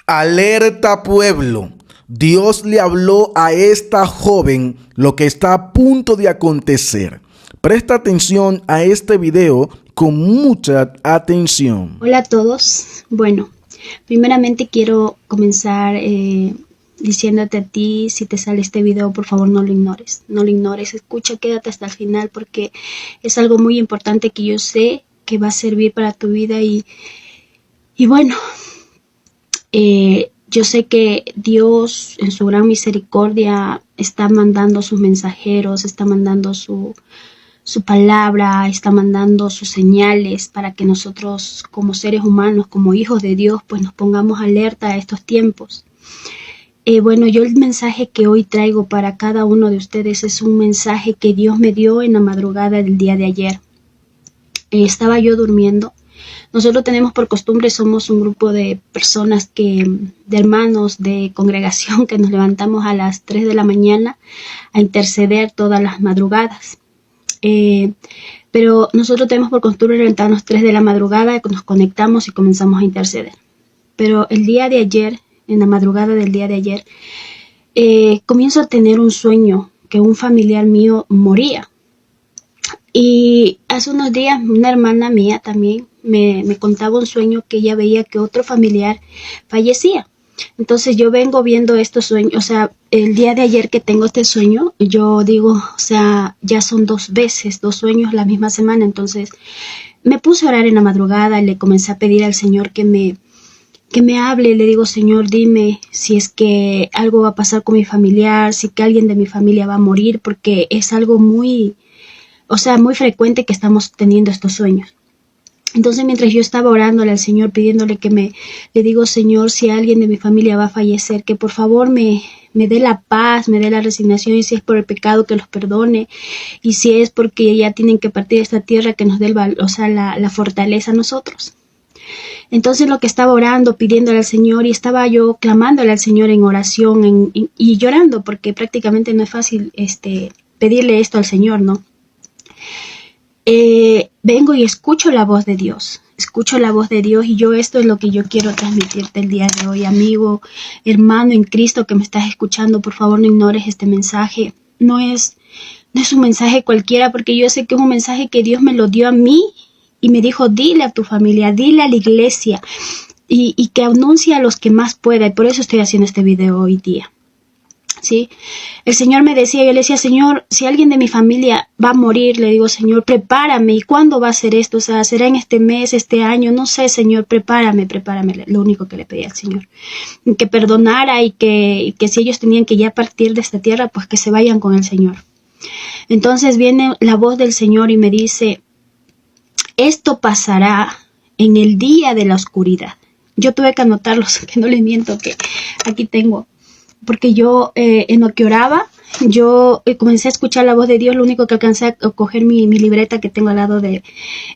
Alerta pueblo, Dios le habló a esta joven lo que está a punto de acontecer. Presta atención a este video con mucha atención. Hola a todos. Bueno, primeramente quiero comenzar diciéndote a ti, si te sale este video, por favor no lo ignores. No lo ignores, escucha, quédate hasta el final porque es algo muy importante que yo sé que va a servir para tu vida y bueno, yo sé que Dios en su gran misericordia está mandando sus mensajeros, está mandando su palabra, está mandando sus señales para que nosotros como seres humanos, como hijos de Dios, pues nos pongamos alerta a estos tiempos. Bueno, yo el mensaje que hoy traigo para cada uno de ustedes es un mensaje que Dios me dio en la madrugada del día de ayer. Estaba yo durmiendo. Nosotros tenemos por costumbre, somos un grupo de personas de hermanos de congregación que nos levantamos a las 3 de la mañana a interceder todas las madrugadas. Pero nosotros tenemos por costumbre levantarnos 3 de la madrugada, nos conectamos y comenzamos a interceder. Pero el día de ayer, en la madrugada del día de ayer, comienzo a tener un sueño que un familiar mío moría. Y hace unos días una hermana mía también me contaba un sueño que ella veía que otro familiar fallecía. Entonces yo vengo viendo estos sueños, o sea, el día de ayer que tengo este sueño, yo digo, o sea, ya son 2 sueños la misma semana. Entonces me puse a orar en la madrugada y le comencé a pedir al Señor que me hable. Le digo, Señor, dime si es que algo va a pasar con mi familiar, si que alguien de mi familia va a morir, porque es algo muy frecuente que estamos teniendo estos sueños. Entonces, mientras yo estaba orándole al Señor, pidiéndole le digo, Señor, si alguien de mi familia va a fallecer, que por favor me dé la paz, me dé la resignación, y si es por el pecado, que los perdone, y si es porque ya tienen que partir de esta tierra, que nos dé la fortaleza a nosotros. Entonces, lo que estaba orando, pidiéndole al Señor, y estaba yo clamándole al Señor en oración y llorando, porque prácticamente no es fácil pedirle esto al Señor, ¿no? Vengo y escucho la voz de Dios, y esto es lo que yo quiero transmitirte el día de hoy, amigo, hermano en Cristo que me estás escuchando. Por favor no ignores este mensaje. No es un mensaje cualquiera, porque yo sé que es un mensaje que Dios me lo dio a mí y me dijo, dile a tu familia, dile a la iglesia y que anuncie a los que más pueda, y por eso estoy haciendo este video hoy día. ¿Sí? El Señor me decía, yo le decía, Señor, si alguien de mi familia va a morir, le digo, Señor, prepárame. ¿Y cuándo va a ser esto? O sea, ¿será en este mes, este año? No sé, Señor, prepárame. Lo único que le pedía al Señor. Que perdonara y que si ellos tenían que ya partir de esta tierra, pues que se vayan con el Señor. Entonces viene la voz del Señor y me dice, esto pasará en el día de la oscuridad. Yo tuve que anotarlos, que no les miento, que aquí tengo. Porque yo en lo que oraba, yo comencé a escuchar la voz de Dios. Lo único que alcancé a coger mi libreta que tengo al lado en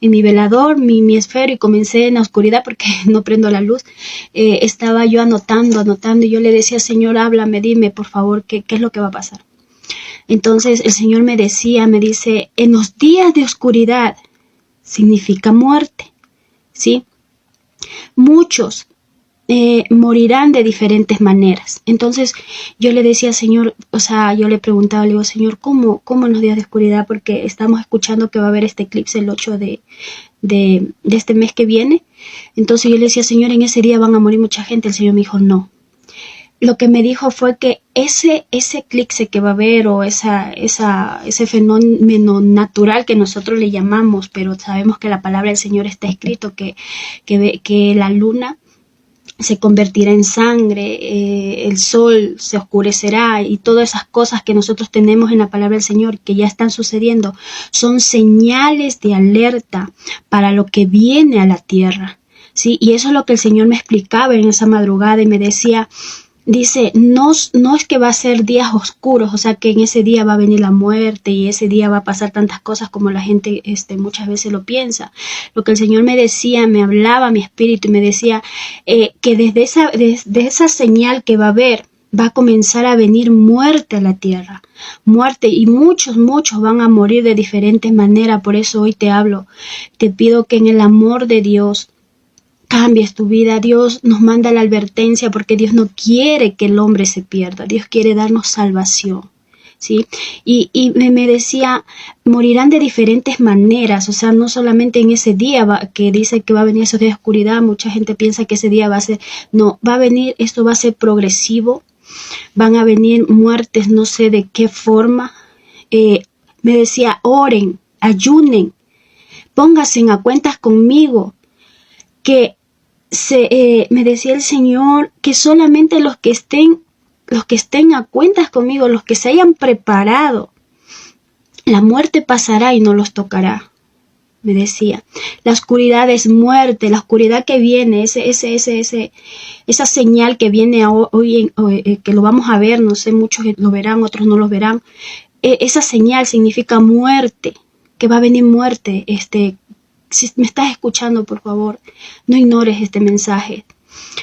mi velador, mi esfero, y comencé en la oscuridad porque no prendo la luz. Estaba yo anotando, y yo le decía, Señor, háblame, dime por favor qué es lo que va a pasar. Entonces el Señor me dice, en los días de oscuridad significa muerte, ¿sí? Muchos morirán de diferentes maneras. Entonces yo le decía, Señor, o sea, yo le preguntaba, le digo, Señor, ¿cómo en los días de oscuridad? Porque estamos escuchando que va a haber este eclipse el 8 de este mes que viene. Entonces yo le decía, Señor, en ese día van a morir mucha gente. El Señor me dijo, no. Lo que me dijo fue que ese eclipse que va a haber, o ese fenómeno natural que nosotros le llamamos, pero sabemos que la palabra del Señor está escrito que la luna se convertirá en sangre, el sol se oscurecerá, y todas esas cosas que nosotros tenemos en la palabra del Señor que ya están sucediendo son señales de alerta para lo que viene a la tierra, ¿sí? Y eso es lo que el Señor me explicaba en esa madrugada, y me decía, dice, no es que va a ser días oscuros, o sea, que en ese día va a venir la muerte y ese día va a pasar tantas cosas como la gente muchas veces lo piensa. Lo que el Señor me decía, me hablaba a mi espíritu y me decía que desde esa señal que va a haber, va a comenzar a venir muerte a la tierra, muerte, y muchos van a morir de diferentes maneras. Por eso hoy te hablo, te pido que en el amor de Dios, cambies tu vida. Dios nos manda la advertencia porque Dios no quiere que el hombre se pierda. Dios quiere darnos salvación. ¿Sí? Y me decía, morirán de diferentes maneras, o sea, no solamente en ese día que dice que va a venir esos días de oscuridad, mucha gente piensa que ese día va a ser, no, va a venir, esto va a ser progresivo, van a venir muertes, no sé de qué forma. Me decía, oren, ayunen, pónganse a cuentas conmigo, que me decía el Señor que solamente los que estén a cuentas conmigo, los que se hayan preparado, la muerte pasará y no los tocará. Me decía, la oscuridad es muerte, la oscuridad que viene, esa señal que viene hoy, que lo vamos a ver, no sé, muchos lo verán, otros no lo verán. Esa señal significa muerte, que va a venir muerte. Si me estás escuchando, por favor, no ignores este mensaje.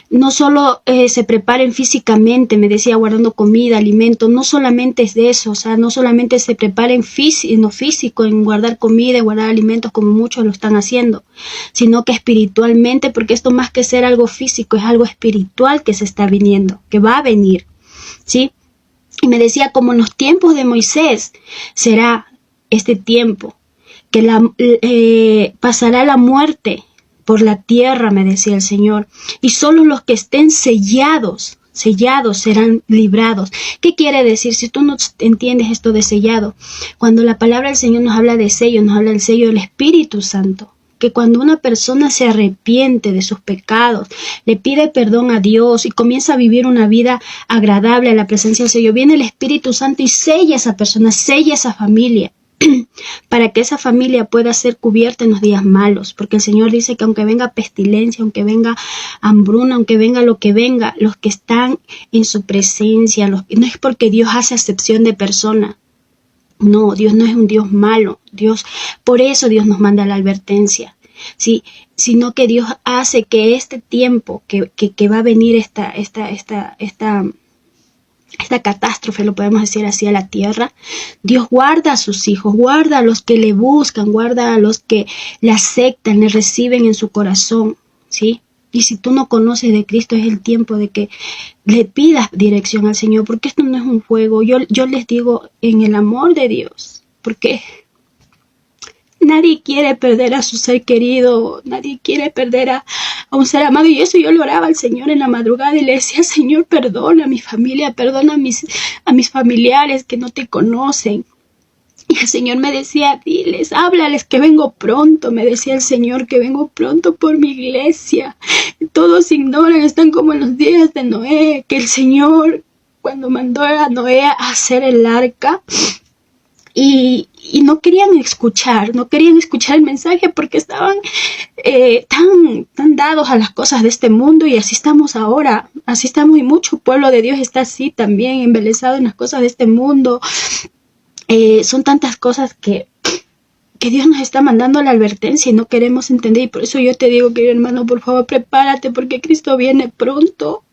No solo se preparen físicamente, me decía, guardando comida, alimento, no solamente es de eso, o sea, no solamente se preparen en lo físico, en guardar comida, guardar alimentos como muchos lo están haciendo, sino que espiritualmente, porque esto más que ser algo físico, es algo espiritual que se está viniendo, que va a venir, ¿sí? Y me decía, como en los tiempos de Moisés, será este tiempo, que pasará la muerte por la tierra, me decía el Señor, y solo los que estén sellados serán librados. ¿Qué quiere decir? Si tú no entiendes esto de sellado, cuando la palabra del Señor nos habla de sello, nos habla del sello del Espíritu Santo, que cuando una persona se arrepiente de sus pecados, le pide perdón a Dios y comienza a vivir una vida agradable a la presencia del Señor, viene el Espíritu Santo y sella a esa persona, sella a esa familia, para que esa familia pueda ser cubierta en los días malos, porque el Señor dice que aunque venga pestilencia, aunque venga hambruna, aunque venga lo que venga, los que están en su presencia, no es porque Dios hace acepción de persona, no, Dios no es un Dios malo, por eso Dios nos manda la advertencia, ¿sí? Sino que Dios hace que este tiempo que va a venir esta catástrofe, lo podemos decir así, a la tierra, Dios guarda a sus hijos, guarda a los que le buscan, guarda a los que le aceptan, le reciben en su corazón, ¿sí? Y si tú no conoces de Cristo, es el tiempo de que le pidas dirección al Señor, porque esto no es un juego. Yo les digo, en el amor de Dios, porque nadie quiere perder a su ser querido, nadie quiere perder a un ser amado, y eso yo le oraba al Señor en la madrugada y le decía, Señor, perdona a mi familia, perdona a mis familiares que no te conocen. Y el Señor me decía, diles, háblales que vengo pronto, me decía el Señor, que vengo pronto por mi iglesia. Todos ignoran, están como en los días de Noé, que el Señor, cuando mandó a Noé a hacer el arca, y no querían escuchar el mensaje porque estaban tan dados a las cosas de este mundo, y así estamos ahora, así estamos, y mucho pueblo de Dios está así también, embelesado en las cosas de este mundo. Son tantas cosas que Dios nos está mandando la advertencia y no queremos entender, y por eso yo te digo, querido hermano, por favor, prepárate, porque Cristo viene pronto.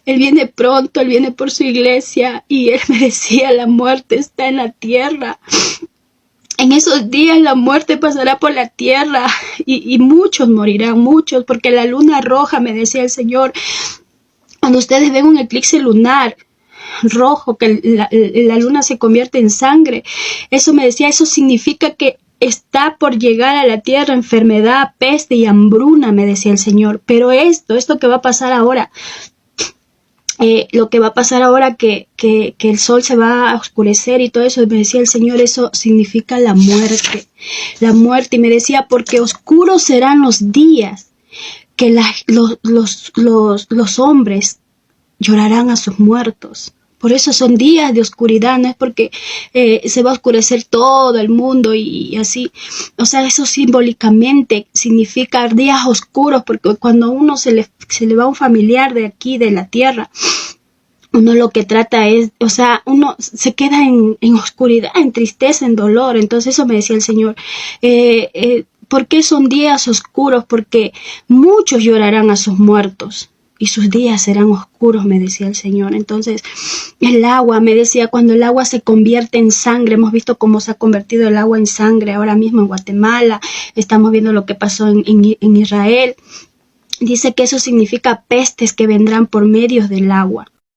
Él viene pronto, Él viene por su iglesia, y Él me decía, la muerte está en la tierra. En esos días la muerte pasará por la tierra y muchos morirán, muchos, porque la luna roja, me decía el Señor, cuando ustedes ven un eclipse lunar rojo, que la luna se convierte en sangre, eso me decía, eso significa que está por llegar a la tierra enfermedad, peste y hambruna, me decía el Señor. Pero esto que va a pasar ahora, lo que va a pasar ahora que el sol se va a oscurecer y todo eso, me decía el Señor, eso significa la muerte, y me decía, porque oscuros serán los días que los hombres llorarán a sus muertos. Por eso son días de oscuridad, no es porque se va a oscurecer todo el mundo y así. O sea, eso simbólicamente significa días oscuros, porque cuando uno se le va un familiar de aquí, de la tierra, uno lo que trata es, o sea, uno se queda en oscuridad, en tristeza, en dolor. Entonces eso me decía el Señor. ¿Por qué son días oscuros? Porque muchos llorarán a sus muertos y sus días serán oscuros, me decía el Señor. Entonces, el agua, me decía, cuando el agua se convierte en sangre, hemos visto cómo se ha convertido el agua en sangre ahora mismo en Guatemala, estamos viendo lo que pasó en Israel. Dice que eso significa pestes que vendrán por medio del agua.